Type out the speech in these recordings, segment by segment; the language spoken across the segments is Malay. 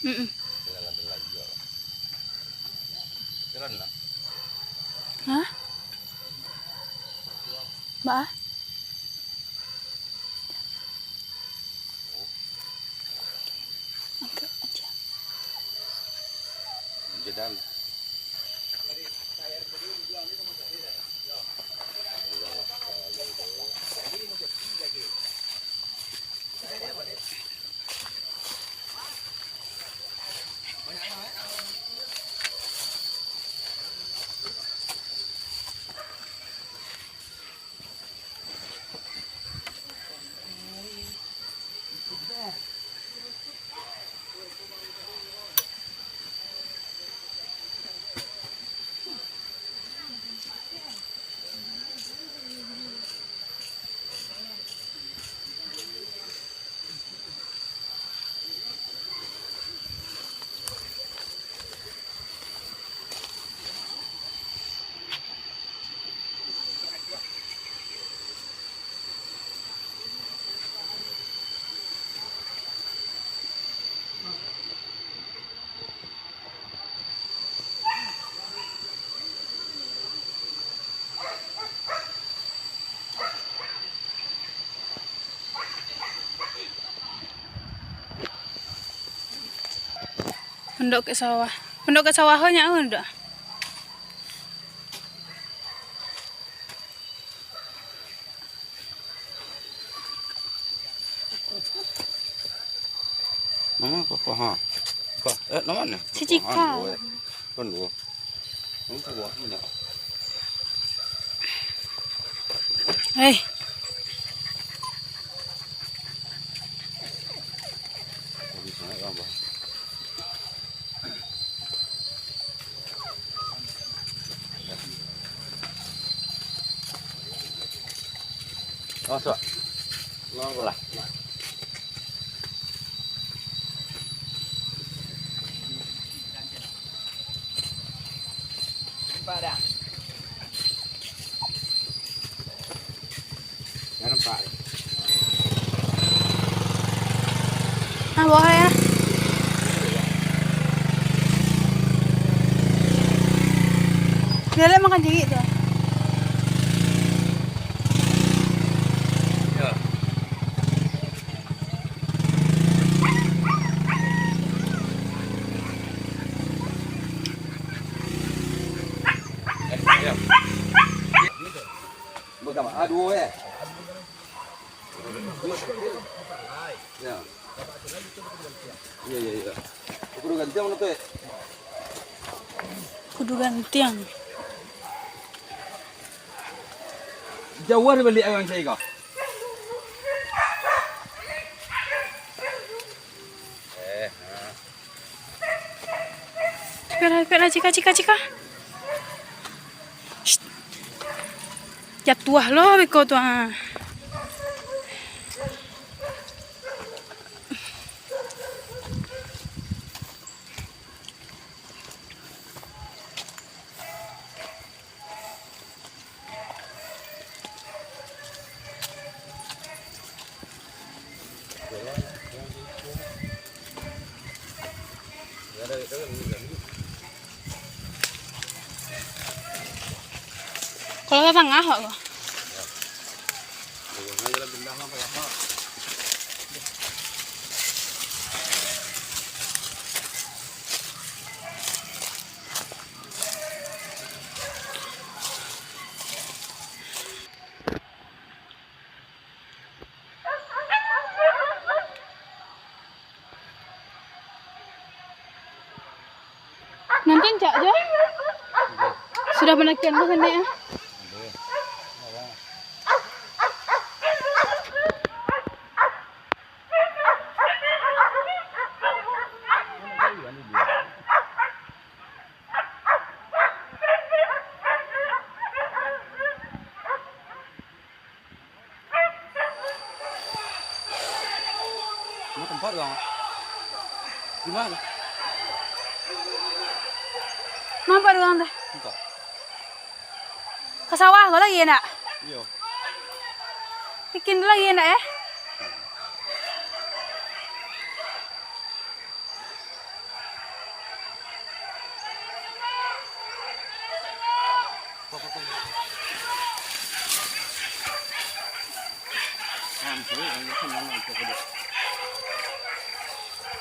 Mm-mm. Jalan-jalan juga. Jalan lah. Hah? Mbak? Angkat aja. Jalan. Pendok ke sawah. Pendok ke sawahnya udah. Mama apa ha? Apa? Namanya? Si Cika. Kan dua. Kamu buat ini. Hei. Bisa naik gambar. Oh, so. Lah. Pada. Jangan nampak. Ah, bawa ya. Dia makan jadi tuh. Ya. Ya. Bagaimana? Aduh ya. Ya. Iya. Kudu ganti mana tuh? Kudu gantian. Jauh dari beli ayam saya kah? Pera, cika. Shh. Jatuh loh biko tuh. Kalau ke tengah kok. Nanti cak aja. Sudah pendakian ke sana ya? Mau tempat dong? Gimana? Mampu doang teh. Enggak. Ke sawah kok lagi enak. Iya. Bikin lagi enak ya.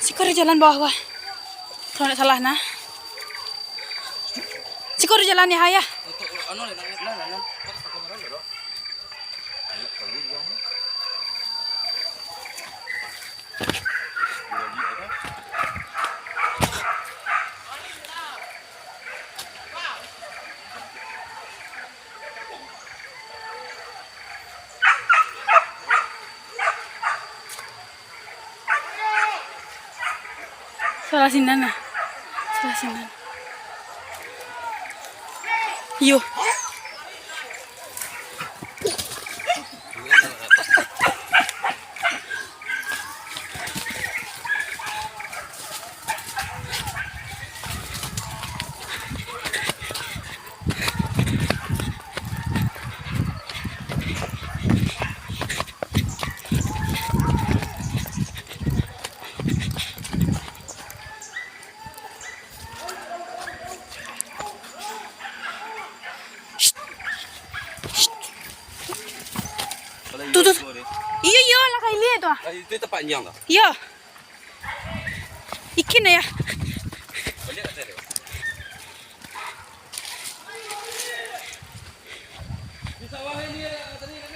Sikor di jalan bawah, wah. Kalau tidak salah nah. Sikor di jalan ya, Ayah. Salah sinan nah. Salah sinan. Yo. Tuh. Iya lah kayak lihat tuh. Itu tempat nyang dah. Iya. Ikin ya. Balik kat sana. Di sawah ini tadi kan.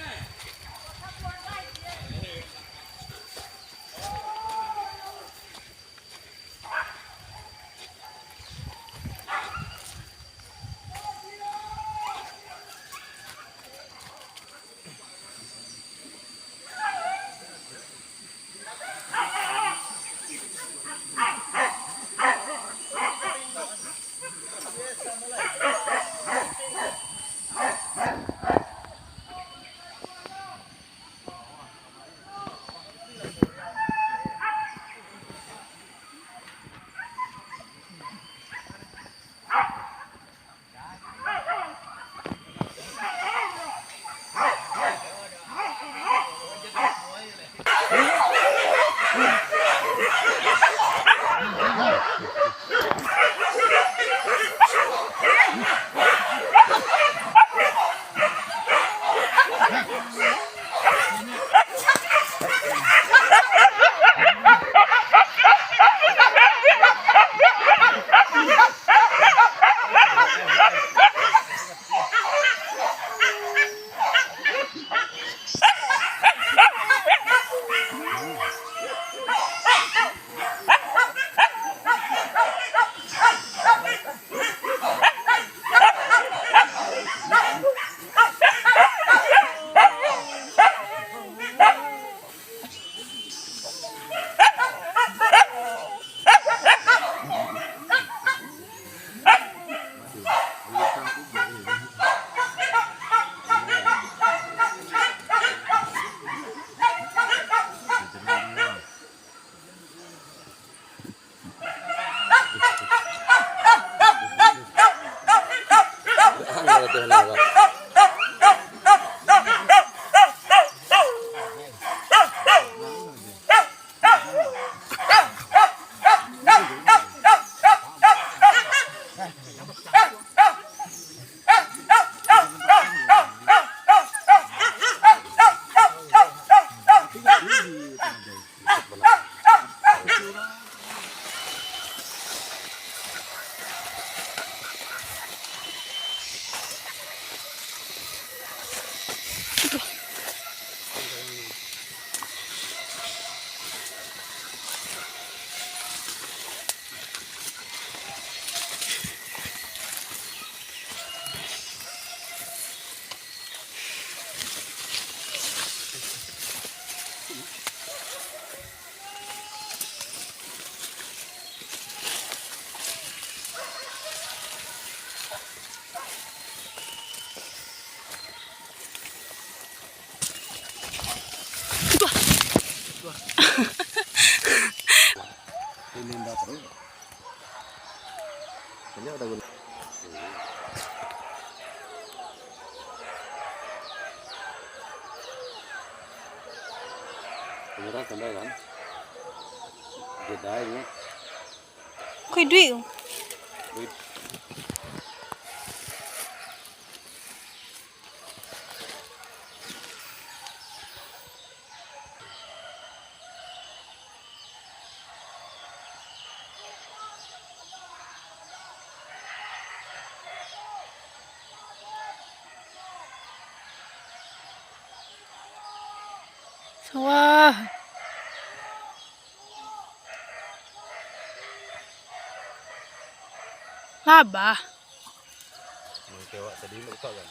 Ini ada guna. Murah sampai kan? Beda ini. Kau duit? Duit. Wah. Labah. Yang kewak tadi nak buka kan?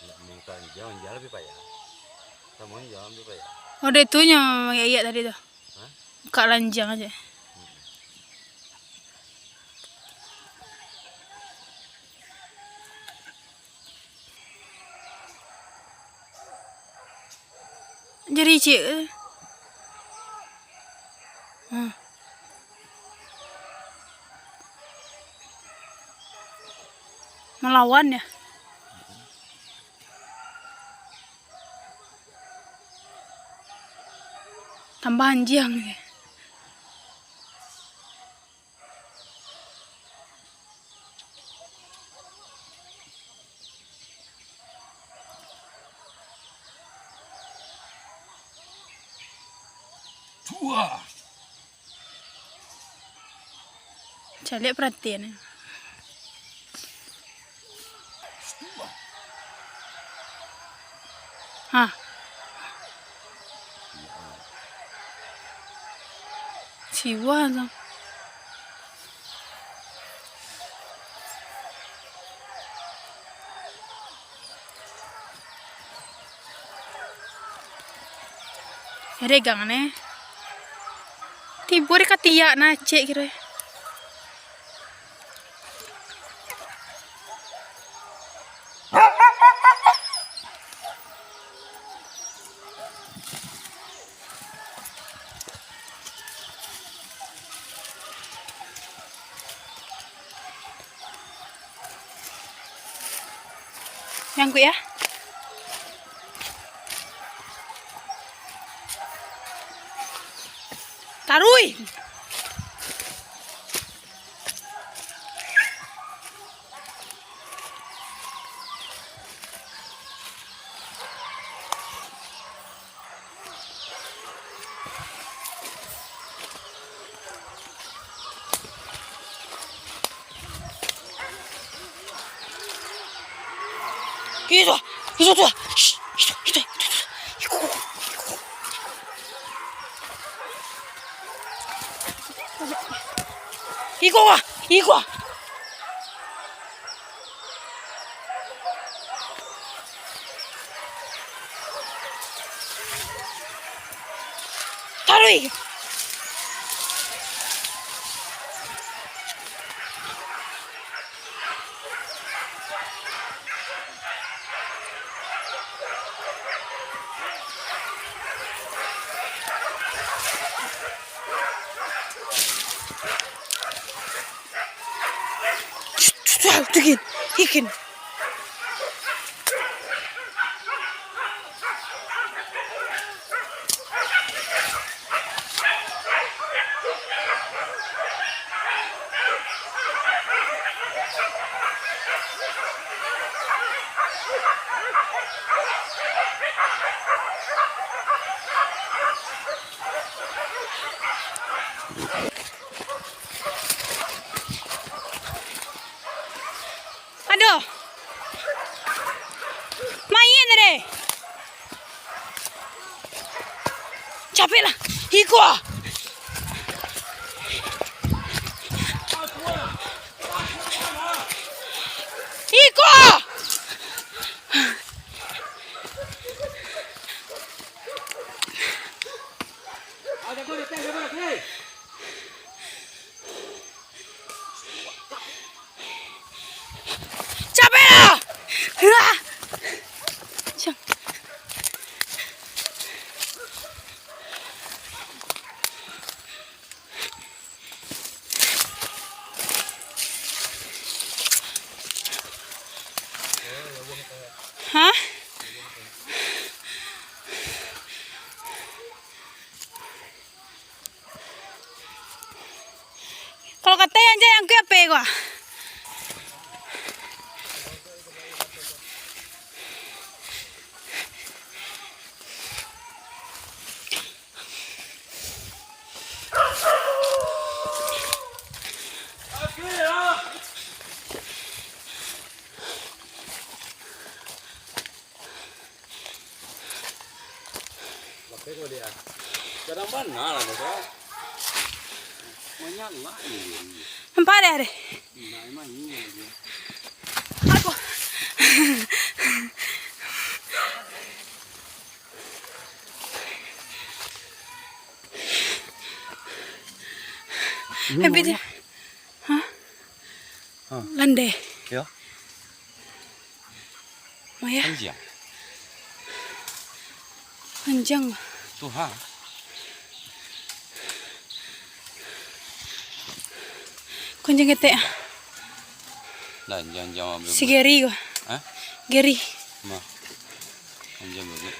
Nak buka jangan jalan lebih payah. Sama jalan lebih payah. Oh, ada itunya iya tadi tuh. Hah? Buka lanjang aja. Jadi cik. Melawan ya. Tambah anjing. Wah. Cari perhatian. Hah. Siwa dong. Regang nih. Tibur katiak nacek kira. Yang ya. Tarui. Itu, itu tuh. Itu. Iko. Taruh. Ikan. Aduh. Main deh. Capek lah. Iko. Capek lah. Hah? Kalau kata yang ke apa gua? kau dia. Kadang mana lah kau? Banyak lah ini. Nampak ada. Nah, emang ini dia. Aku. Tapi dia. Hah? Landai. Ya. Maya. Panjang. Panjang. Tu ha. Kunjung ketek. Dah jangan ambil. Si Gary ko. Hah? Gary. Ma. Panjang bagus.